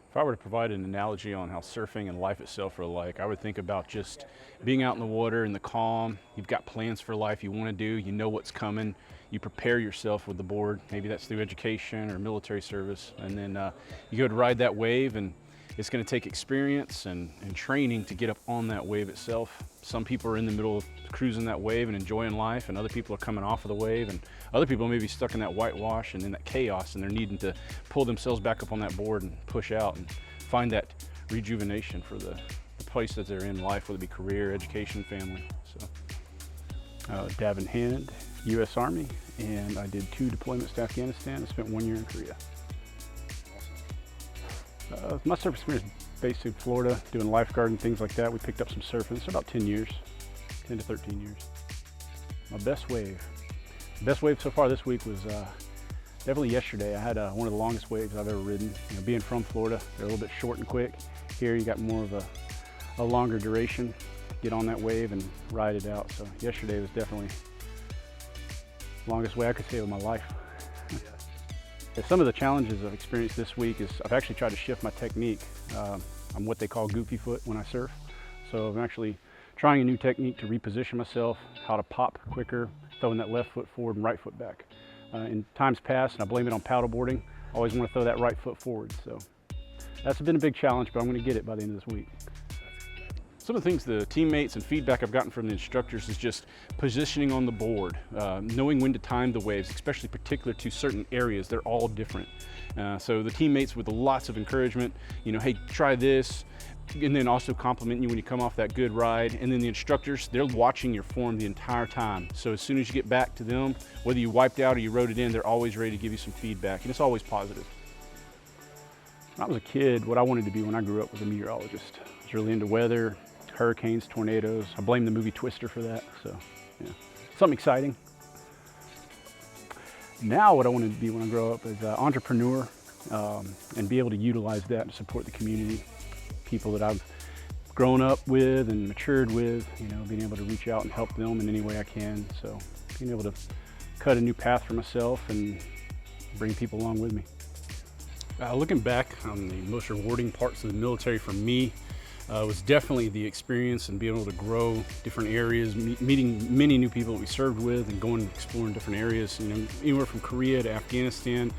If I were to provide an analogy on how surfing and life itself are alike, I would think about just being out in the water in the calm. You've got plans for life you want to do, you know what's coming, you prepare yourself with the board. Maybe that's through education or military service, and then you go to ride that wave, and it's going to take experience and training to get up on that wave itself. Some people are in the middle of cruising that wave and enjoying life, and other people are coming off of the wave, and other people may be stuck in that whitewash and in that chaos, and they're needing to pull themselves back up on that board and push out and find that rejuvenation for the place that they're in life, whether it be career, education, family. So, Davin Hand, U.S. Army, and I did 2 deployments to Afghanistan. I spent 1 year in Korea. My surf experience based in Florida, doing lifeguard and things like that. We picked up some surfing. It's about 10 years, 10 to 13 years. My best wave. The best wave so far this week was definitely yesterday. I had one of the longest waves I've ever ridden. You know, being from Florida, they're a little bit short and quick. Here you got more of a longer duration. Get on that wave and ride it out. So yesterday was definitely the longest way I could say of my life. Some of the challenges I've experienced this week is I've actually tried to shift my technique. I'm what they call goofy foot when I surf. So I'm actually trying a new technique to reposition myself, how to pop quicker, throwing that left foot forward and right foot back. In times past, and I blame it on paddleboarding, I always want to throw that right foot forward. So that's been a big challenge, but I'm going to get it by the end of this week. Some of the things the teammates and feedback I've gotten from the instructors is just positioning on the board, knowing when to time the waves, especially particular to certain areas. They're all different. So the teammates with lots of encouragement, you know, hey, try this, and then also complimenting you when you come off that good ride. And then the instructors, they're watching your form the entire time. So as soon as you get back to them, whether you wiped out or you wrote it in, they're always ready to give you some feedback, and it's always positive. When I was a kid, what I wanted to be when I grew up was a meteorologist. I was really into weather, hurricanes, tornadoes. I blame the movie Twister for that, so yeah. Something exciting. Now what I want to be when I grow up is an entrepreneur, and be able to utilize that to support the community, people that I've grown up with and matured with, you know, being able to reach out and help them in any way I can. So being able to cut a new path for myself and bring people along with me. Looking back on the most rewarding parts of the military for me, was definitely the experience and being able to grow different areas, meeting many new people that we served with, and going and exploring different areas. You know, anywhere from Korea to Afghanistan.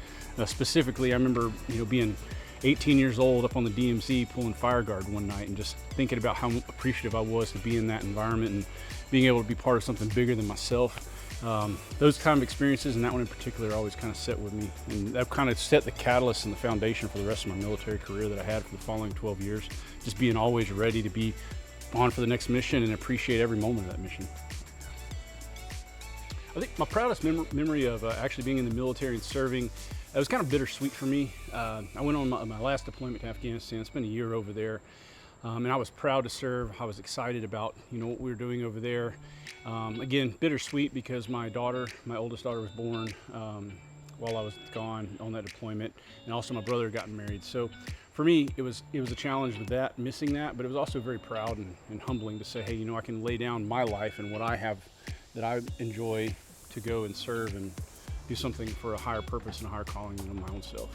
Specifically, I remember, you know, being 18 years old up on the DMZ pulling fire guard one night, and just thinking about how appreciative I was to be in that environment and being able to be part of something bigger than myself. Those kind of experiences, and that one in particular, always kind of set with me, and that kind of set the catalyst and the foundation for the rest of my military career that I had for the following 12 years. Just being always ready to be on for the next mission and appreciate every moment of that mission. I think my proudest memory of actually being in the military and serving, it was kind of bittersweet for me. I went on my last deployment to Afghanistan. Spent a year over there. And I was proud to serve. I was excited about, you know, what we were doing over there. Again, bittersweet because my oldest daughter was born while I was gone on that deployment, and also my brother had gotten married. So for me, it was a challenge with that, missing that, but it was also very proud and humbling to say, hey, you know, I can lay down my life and what I have that I enjoy to go and serve and do something for a higher purpose and a higher calling than my own self.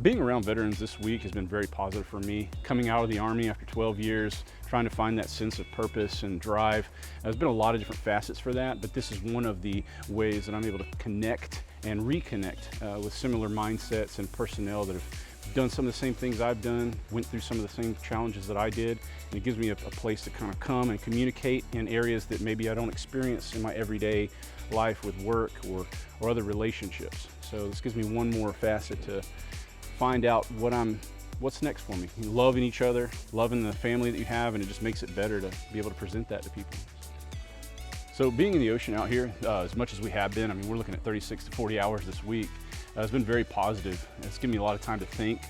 Being around veterans this week has been very positive for me. Coming out of the Army after 12 years, trying to find that sense of purpose and drive. There's been a lot of different facets for that, but this is one of the ways that I'm able to connect and reconnect with similar mindsets and personnel that have done some of the same things I've done, went through some of the same challenges that I did, and it gives me a place to kind of come and communicate in areas that maybe I don't experience in my everyday life with work or other relationships. So this gives me one more facet to find out what's next for me. Loving each other, loving the family that you have, and it just makes it better to be able to present that to people. So being in the ocean out here, as much as we have been, I mean, we're looking at 36 to 40 hours this week. It's been very positive. It's given me a lot of time to think,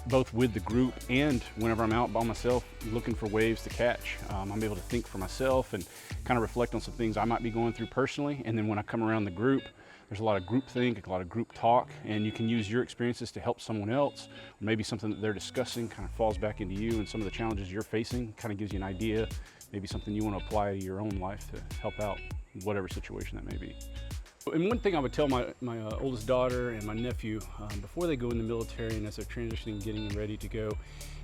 both with the group and whenever I'm out by myself looking for waves to catch. I'm able to think for myself and kind of reflect on some things I might be going through personally, and then when I come around the group, there's a lot of group think, a lot of group talk, and you can use your experiences to help someone else. Or maybe something that they're discussing kind of falls back into you, and some of the challenges you're facing kind of gives you an idea, maybe something you want to apply to your own life to help out whatever situation that may be. And one thing I would tell my oldest daughter and my nephew before they go in the military and as they're transitioning, getting ready to go,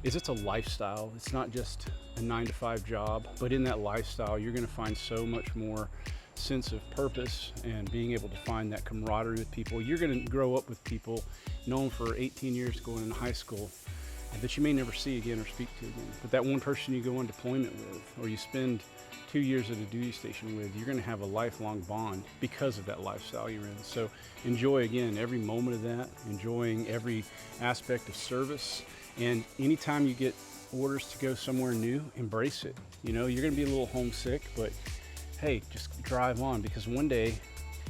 is it's a lifestyle. It's not just a 9-to-5 job, but in that lifestyle, you're going to find so much more sense of purpose and being able to find that camaraderie with people. You're going to grow up with people known for 18 years going into high school that you may never see again or speak to again. But that one person you go on deployment with, or you spend 2 years at a duty station with, you're going to have a lifelong bond because of that lifestyle you're in. So enjoy, again, every moment of that, enjoying every aspect of service. And anytime you get orders to go somewhere new, embrace it. You know, you're going to be a little homesick, but hey, just drive on, because one day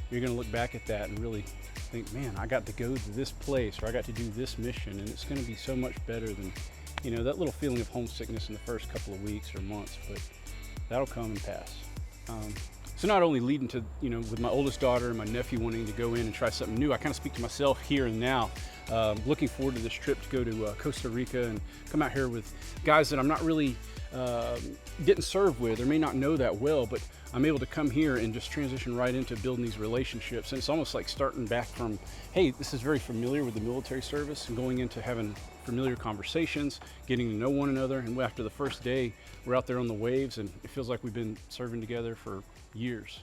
you're going to look back at that and really think, man, I got to go to this place, or I got to do this mission, and it's going to be so much better than, you know, that little feeling of homesickness in the first couple of weeks or months, but that'll come and pass. So not only leading to, you know, with my oldest daughter and my nephew wanting to go in and try something new, I kind of speak to myself here and now. Looking forward to this trip to go to Costa Rica and come out here with guys that I'm not really getting served with or may not know that well, but I'm able to come here and just transition right into building these relationships. And it's almost like starting back from, hey, this is very familiar with the military service, and going into having familiar conversations, getting to know one another. And after the first day, we're out there on the waves, and it feels like we've been serving together for years.